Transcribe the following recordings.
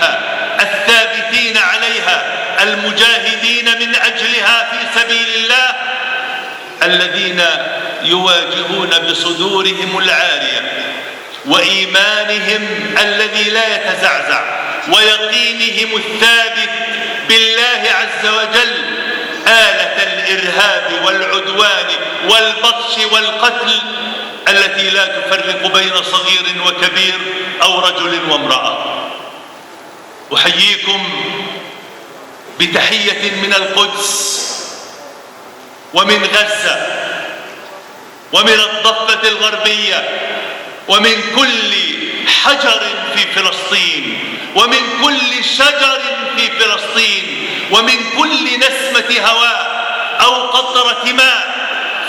عليها، الثابتين عليها، المجاهدين من أجلها في سبيل الله، الذين يواجهون بصدورهم العارية وإيمانهم الذي لا يتزعزع ويقينهم الثابت بالله عز وجل آلة الإرهاب والعدوان والبطش والقتل التي لا تفرق بين صغير وكبير أو رجل وامرأة. أحييكم بتحية من القدس ومن غزة ومن الضفة الغربية ومن كل حجر في فلسطين ومن كل شجر في فلسطين ومن كل نسمة هواء أو قطرة ماء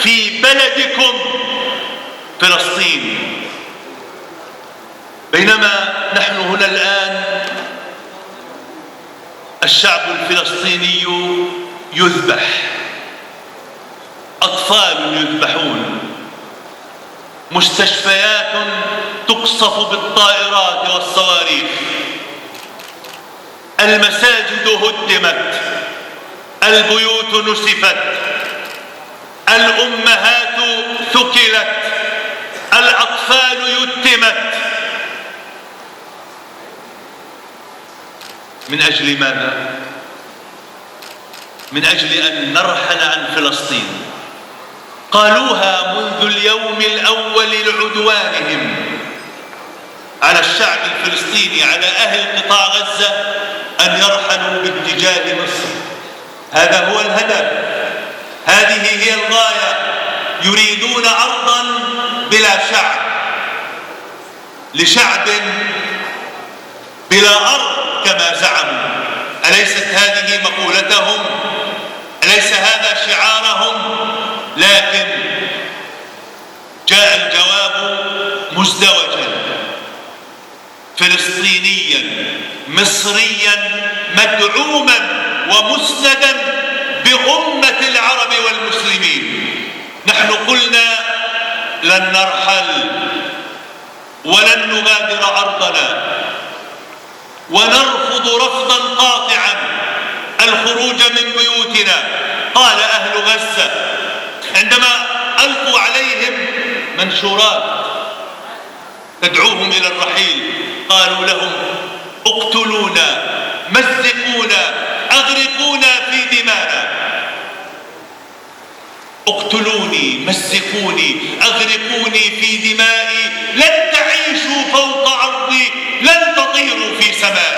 في بلدكم فلسطين. بينما نحن هنا الآن الشعب الفلسطيني يذبح، أطفال يذبحون، مستشفيات تقصف بالطائرات والصواريخ، المساجد هدمت، البيوت نسفت، الأمهات ثكلت، الأطفال يتمت. من أجل ماذا؟ من أجل أن نرحل عن فلسطين. قالوها منذ اليوم الأول لعدوانهم على الشعب الفلسطيني، على أهل قطاع غزة، أن يرحلوا باتجاه مصر. هذا هو الهدف، هذه هي الغاية. يريدون أرضا بلا شعب، لشعب بلا أرض كما زعموا. أليست هذه مقولتهم؟ أليس هذا شعارهم؟ لكن جاء الجواب مزدوجا، فلسطينيا مصريا مدعوما ومسندا بأمة العرب والمسلمين. نحن قلنا لن نرحل ولن نغادر أرضنا، ونرفض رفضا قاطعا الخروج من بيوتنا. قال أهل غزة عندما ألقوا عليهم منشورات تدعوهم إلى الرحيل، قالوا لهم اقتلونا، مزقونا، أغرقونا في دمانا. اقتلوني، مزقوني، أغرقوني في دمائي، لن تعيشوا فوق أرضي، لن تطيروا في سمائي.